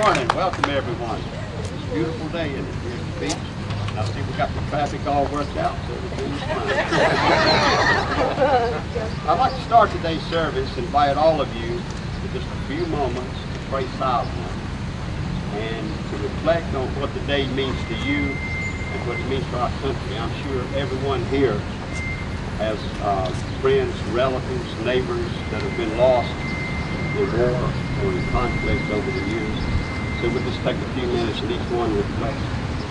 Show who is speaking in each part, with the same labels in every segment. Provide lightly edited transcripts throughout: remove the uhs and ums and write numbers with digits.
Speaker 1: morning. Welcome, everyone. It's a beautiful day in here at the beach. And I see we got the traffic all worked out, so everything's fine. I'd like to start today's service and invite all of you for just a few moments to pray silently and to reflect on what the day means to you and what it means to our country. I'm sure everyone here has friends, relatives, neighbors that have been lost in war or in conflict over the years. So we'll just take a few minutes and each one reflect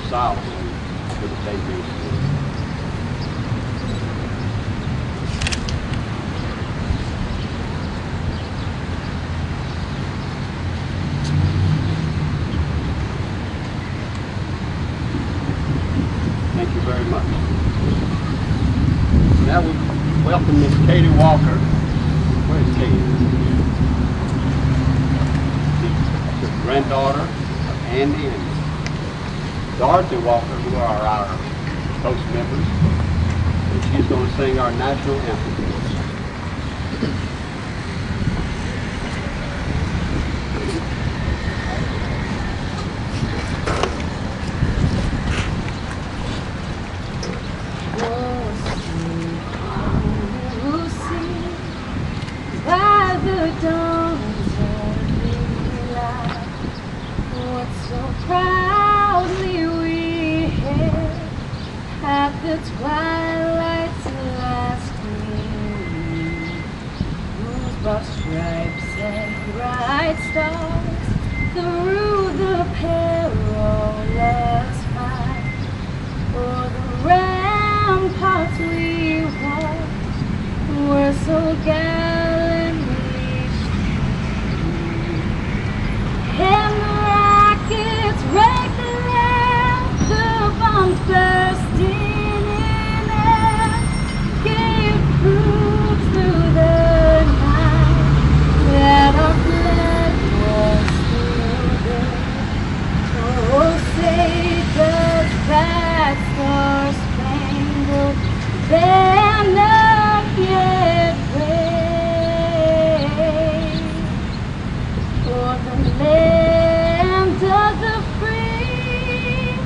Speaker 1: silently for the day means to you. Thank you very much. Now we welcome Miss Katie Walker. Where's Katie? She's the granddaughter of Andy and Dorothy Walker, who are our host members. And she's going to sing our national anthem.
Speaker 2: The twilight's last gleam, whose broad stripes and bright stars through the perilous fight, o'er the ramparts we watched were so gallantly streamed, and the rockets raked around, the bombs bursting through the night that our flag was still there. Oh, say does that star-spangled banner yet wave o'er the land of the free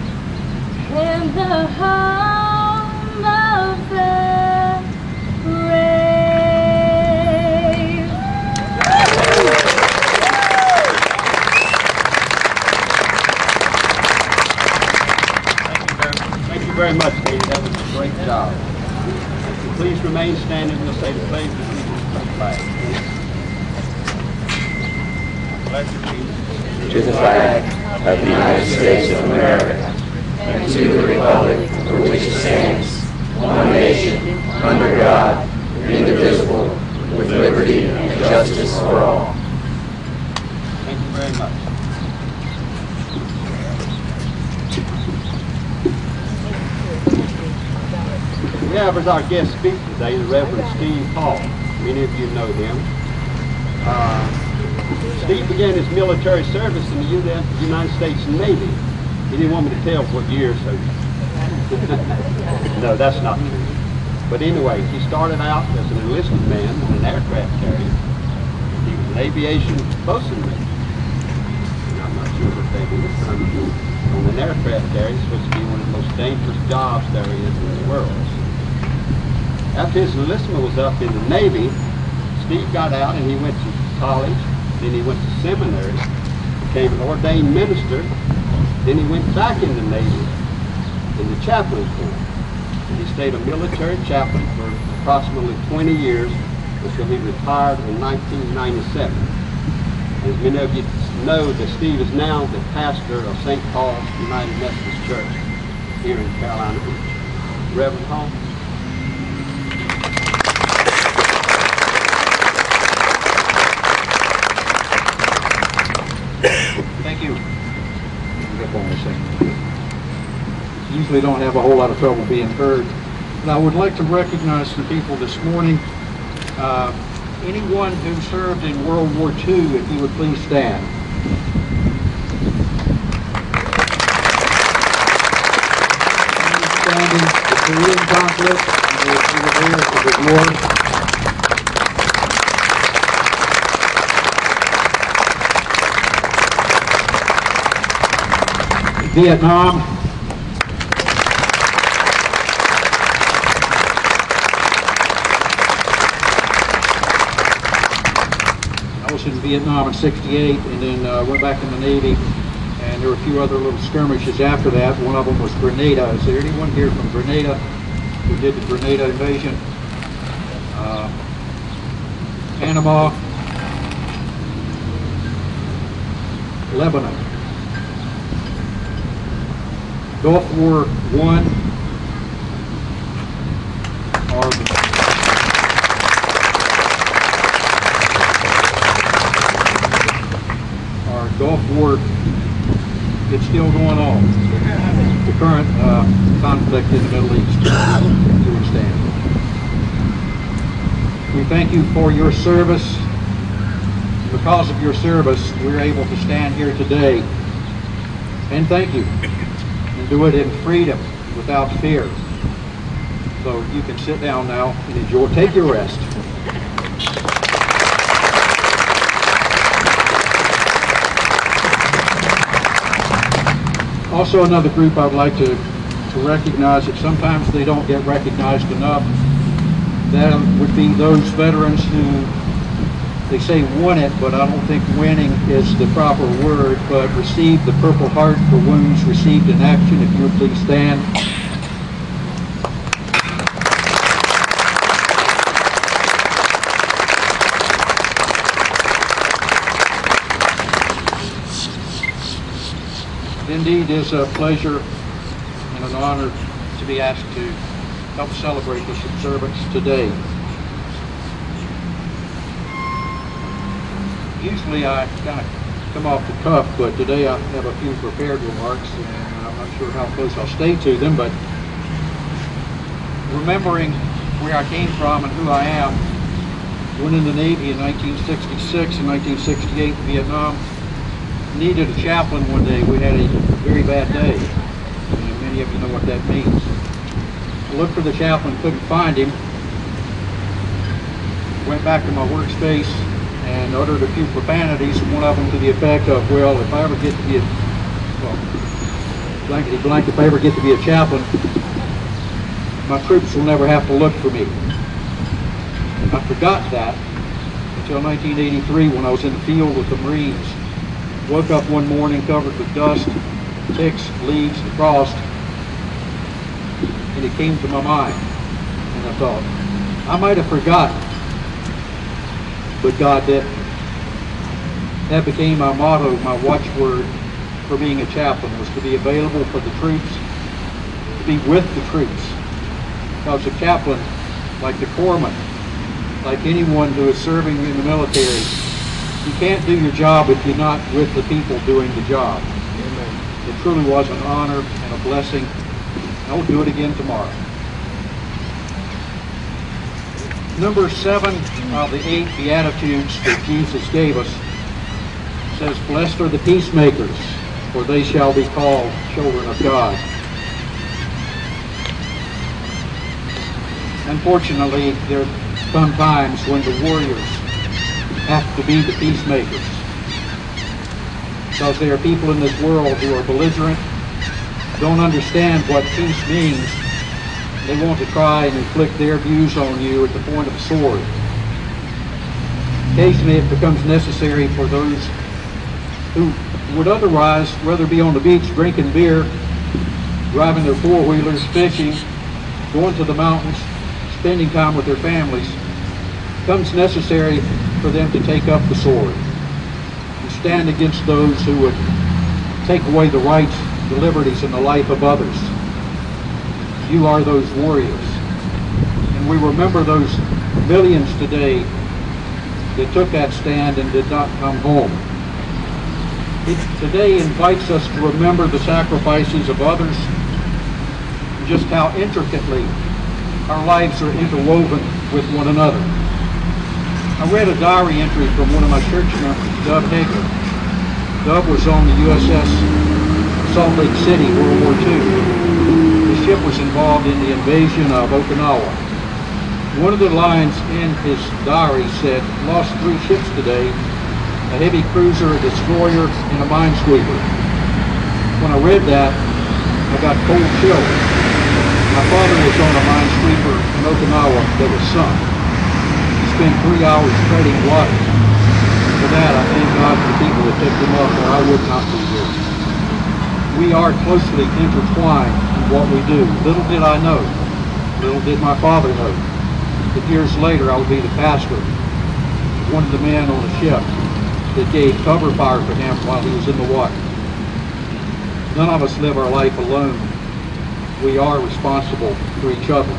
Speaker 2: and the home of the
Speaker 1: very much, Katie. That was a great job. Please remain standing. We'll say the pledge of allegiance to the flag.
Speaker 3: To the flag of the United States of America and to the republic for which it stands, one nation, under God, indivisible, with liberty and justice for all.
Speaker 1: Thank you very much. We have as our guest speaker today the Reverend Steve Hall. Many of you know him. Steve began his military service in the United States Navy. He didn't want me to tell what year, so no, that's not true. But anyway, he started out as an enlisted man on an aircraft carrier. He was an aviation bosun man. I'm not sure what they do. On an aircraft carrier, it's supposed to be one of the most dangerous jobs there is in the world. After his enlistment was up in the Navy, Steve got out and he went to college, then he went to seminary, became an ordained minister, then he went back in the Navy in the chaplain corps. And he stayed a military chaplain for approximately 20 years until he retired in 1997. As many of you know, that Steve is now the pastor of St. Paul's United Methodist Church here in Carolina Beach. Reverend Hall.
Speaker 4: Thank you. Usually don't have a whole lot of trouble being heard. And I would like to recognize some people this morning. Anyone who served in World War II, if you would please stand. Standing the Korean conflict, and those who were there for the war. Vietnam. I was in Vietnam in '68 and then went back in the Navy, and there were a few other little skirmishes after that. One of them was Grenada. Is there anyone here from Grenada who did the Grenada invasion? Panama, Lebanon, Gulf War I, our Gulf War, it's still going on. The current conflict in the Middle East to extent. We thank you for your service. Because of your service, we're able to stand here today and thank you, and do it in freedom, without fear. So you can sit down now and enjoy, take your rest. Also, another group I'd like to recognize that sometimes they don't get recognized enough. That would be those veterans who, they say won it, but I don't think winning is the proper word, but received the Purple Heart for wounds received in action. If you would please stand. Indeed, it is a pleasure and an honor to be asked to help celebrate this observance today. Usually I kind of come off the cuff, but today I have a few prepared remarks, and I'm not sure how close I'll stay to them, but remembering where I came from and who I am, went in the Navy in 1966 and 1968 in Vietnam, needed a chaplain one day. We had a very bad day, and many of you know what that means. I looked for the chaplain, couldn't find him, went back to my workspace and uttered a few profanities, one of them to the effect of, well, if I ever get to be a, well, blankety blank, if I ever get to be a chaplain, my troops will never have to look for me. I forgot that until 1983 when I was in the field with the Marines. Woke up one morning covered with dust, ticks, leaves, and frost, and it came to my mind, and I thought, I might have forgotten, but God didn't. That became my motto, my watchword for being a chaplain, was to be available for the troops, to be with the troops. Because a chaplain, like the corpsman, like anyone who is serving in the military, you can't do your job if you're not with the people doing the job. Amen. It truly was an honor and a blessing. I will do it again tomorrow. Number 7 of the 8 Beatitudes that Jesus gave us says, "Blessed are the peacemakers, for they shall be called children of God." Unfortunately, there come times when the warriors have to be the peacemakers, because there are people in this world who are belligerent, don't understand what peace means. They want to try and inflict their views on you at the point of a sword. Occasionally it becomes necessary for those who would otherwise rather be on the beach drinking beer, driving their four-wheelers, fishing, going to the mountains, spending time with their families. It becomes necessary for them to take up the sword and stand against those who would take away the rights, the liberties, and the life of others. You are those warriors. And we remember those millions today that took that stand and did not come home. It today invites us to remember the sacrifices of others and just how intricately our lives are interwoven with one another. I read a diary entry from one of my church members, Dove Hager. Dove was on the USS Salt Lake City, World War II. The ship was involved in the invasion of Okinawa. One of the lines in his diary said, "Lost 3 ships today, a heavy cruiser, a destroyer, and a minesweeper." When I read that, I got cold chills. My father was on a minesweeper in Okinawa that was sunk. He spent 3 hours treading water. For that, I thank God for the people that picked him up, or I would not be here. We are closely intertwined in what we do. Little did I know, little did my father know, that years later I would be the pastor, one of the men on a ship that gave cover fire for him while he was in the water. None of us live our life alone. We are responsible for each other.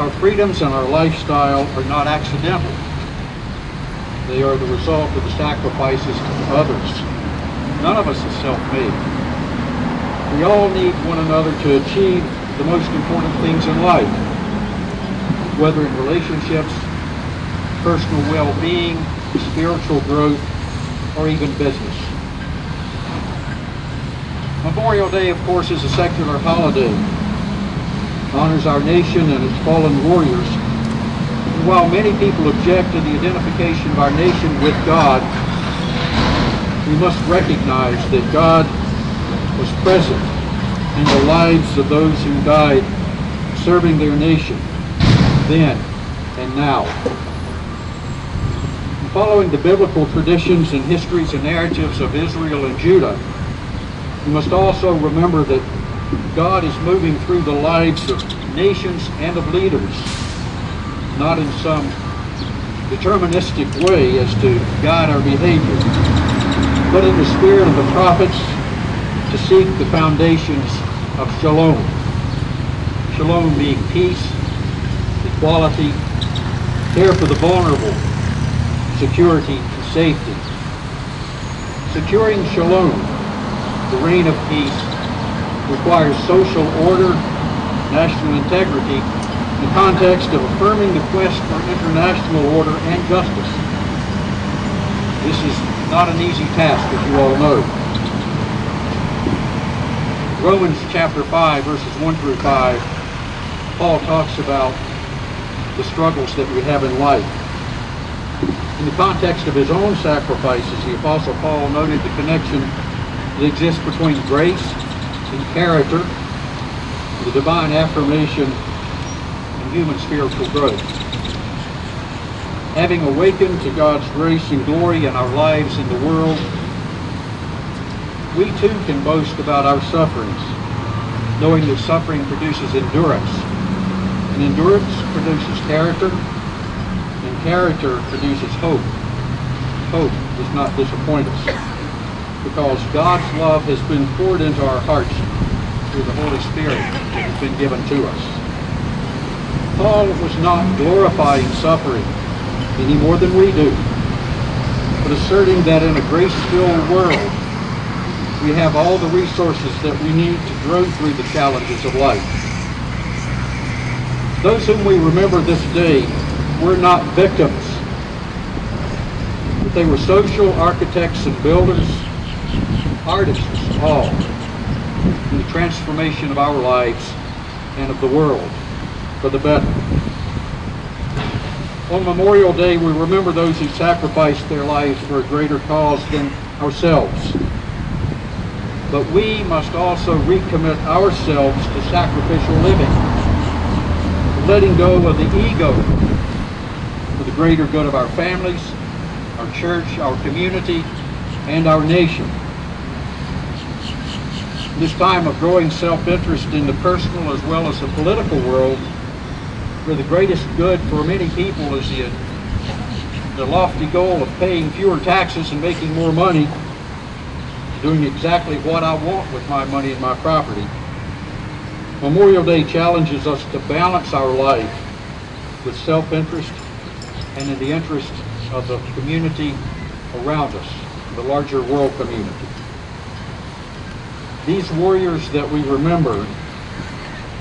Speaker 4: Our freedoms and our lifestyle are not accidental. They are the result of the sacrifices of others. None of us is self-made. We all need one another to achieve the most important things in life, whether in relationships, personal well-being, spiritual growth, or even business. Memorial Day, of course, is a secular holiday. It honors our nation and its fallen warriors. And while many people object to the identification of our nation with God, we must recognize that God was present in the lives of those who died serving their nation, then and now. And following the biblical traditions and histories and narratives of Israel and Judah, we must also remember that God is moving through the lives of nations and of leaders, not in some deterministic way as to guide our behavior, but in the spirit of the prophets to seek the foundations of shalom. Shalom being peace, equality, care for the vulnerable, security and safety. Securing shalom, the reign of peace, requires social order, national integrity, in the context of affirming the quest for international order and justice. This is not an easy task, as you all know. Romans chapter 5, verses 1 through 5, Paul talks about the struggles that we have in life. In the context of his own sacrifices, the Apostle Paul noted the connection that exists between grace and character, the divine affirmation, and human spiritual growth. Having awakened to God's grace and glory in our lives in the world, we too can boast about our sufferings, knowing that suffering produces endurance, and endurance produces character, and character produces hope. Hope does not disappoint us, because God's love has been poured into our hearts through the Holy Spirit that has been given to us. Paul was not glorifying suffering any more than we do, but asserting that in a grace-filled world, we have all the resources that we need to grow through the challenges of life. Those whom we remember this day were not victims, but they were social architects and builders, artists all, in the transformation of our lives and of the world for the better. On Memorial Day, we remember those who sacrificed their lives for a greater cause than ourselves. But we must also recommit ourselves to sacrificial living, letting go of the ego for the greater good of our families, our church, our community, and our nation. In this time of growing self-interest in the personal as well as the political world, where the greatest good for many people is the lofty goal of paying fewer taxes and making more money, doing exactly what I want with my money and my property. Memorial Day challenges us to balance our life with self-interest and in the interest of the community around us, the larger world community. These warriors that we remember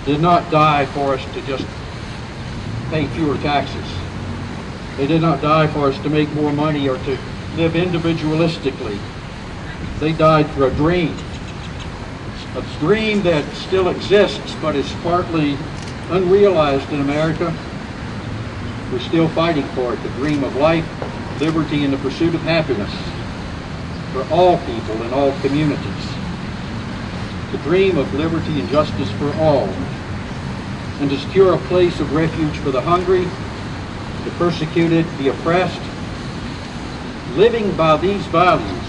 Speaker 4: did not die for us to just pay fewer taxes. They did not die for us to make more money or to live individualistically. They died for a dream that still exists but is partly unrealized in America. We're still fighting for it, the dream of life, liberty, and the pursuit of happiness for all people in all communities. to dream of liberty and justice for all, and to secure a place of refuge for the hungry, the persecuted, the oppressed. Living by these values,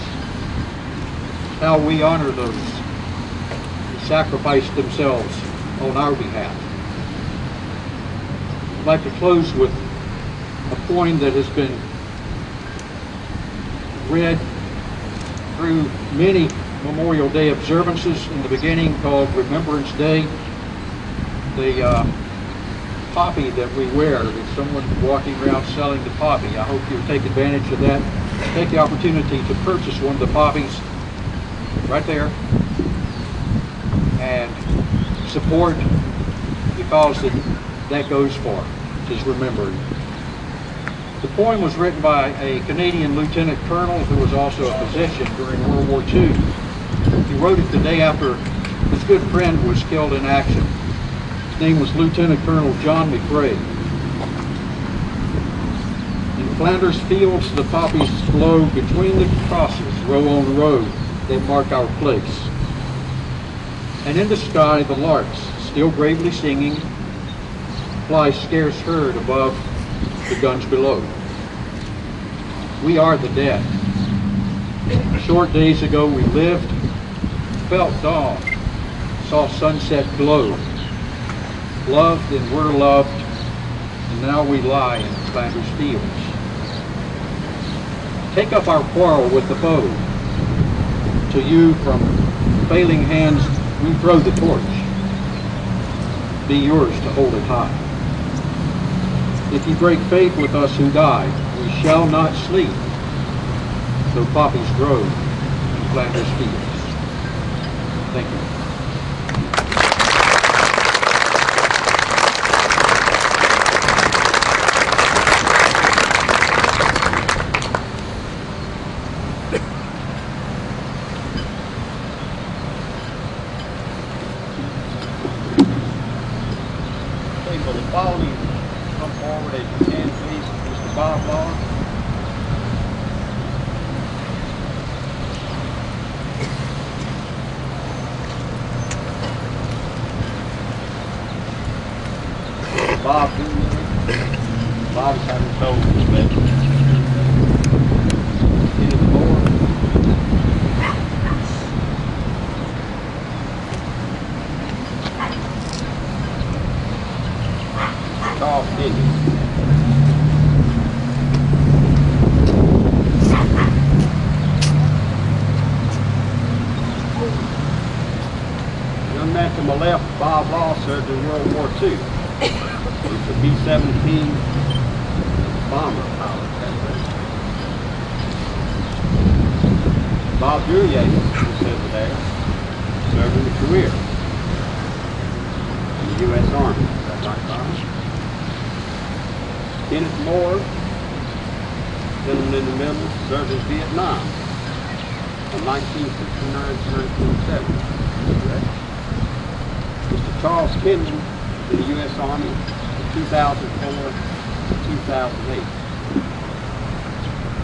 Speaker 4: how we honor those who sacrificed themselves on our behalf. I'd like to close with a poem that has been read through many Memorial Day observances in the beginning, called Remembrance Day. The poppy that we wear, there's someone walking around selling the poppy. I hope you'll take advantage of that. Take the opportunity to purchase one of the poppies right there and support, because that goes far, just remembering. The poem was written by a Canadian lieutenant colonel who was also a physician during World War II. He wrote it the day after his good friend was killed in action. His name was Lieutenant Colonel John McRae. In Flanders fields, the poppies blow between the crosses, row on row, that mark our place. And in the sky, the larks, still gravely singing, fly scarce heard above the guns below. We are the dead. Short days ago we lived, felt dawn, saw sunset glow, loved and were loved, and now we lie in Flanders fields. Take up our quarrel with the foe. To you from failing hands we throw the torch. Be yours to hold it high. If you break faith with us who died, we shall not sleep, though poppies grow in Flanders fields. Thank you.
Speaker 1: Okay, for the following, come forward as you can, please. Mr. Bob Law. Bob Jr. Bob is having shoulder respect. Into the board. Charles Kenyon. Young man to my left, Bob Law, served in World War II. He's a B-17 bomber pilot. Bob Duryea, who's over there, served in the career in the U.S. Army. Is that right, Bob? Kenneth Moore, gentleman in the middle, served in Vietnam from 1969 to 1970. Mr. Charles Kenyon in the U.S. Army from 2004 to 2008.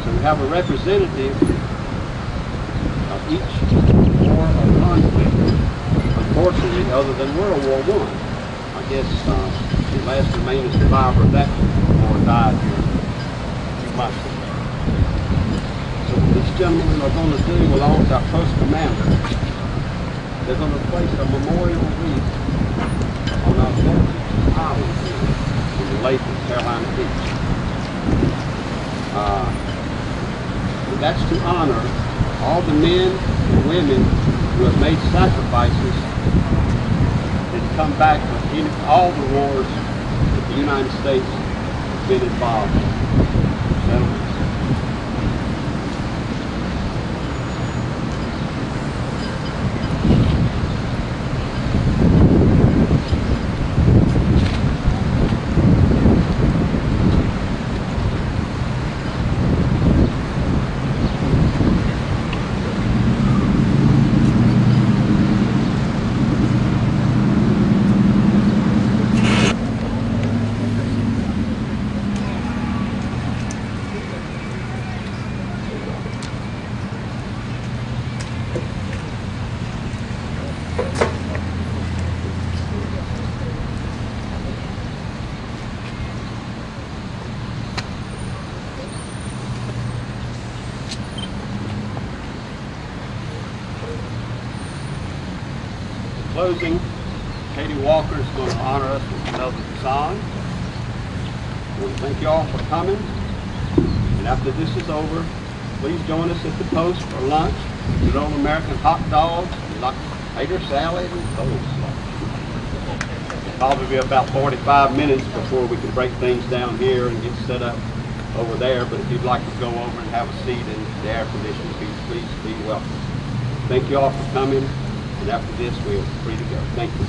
Speaker 1: So we have a representative of each war or conflict. Unfortunately, other than World War I, I guess the last remaining survivor of that war died here a few months ago. So what these gentlemen are going to do, along with our post commander, they're going to place a memorial wreath on our Voltage Island here in the lake of Carolina Beach. And that's to honor all the men and women who have made sacrifices and come back from all the wars that the United States has been involved in. Gentlemen. closing, Katie Walker is going to honor us with another song. I want to thank you all for coming. And after this is over, please join us at the Post for lunch. Good old American hot dogs, like tater salad and coleslaw. It'll probably be about 45 minutes before we can break things down here and get set up over there. But if you'd like to go over and have a seat in the air conditioning, please be welcome. Thank you all for coming. And after this, we're free to go. Thank you.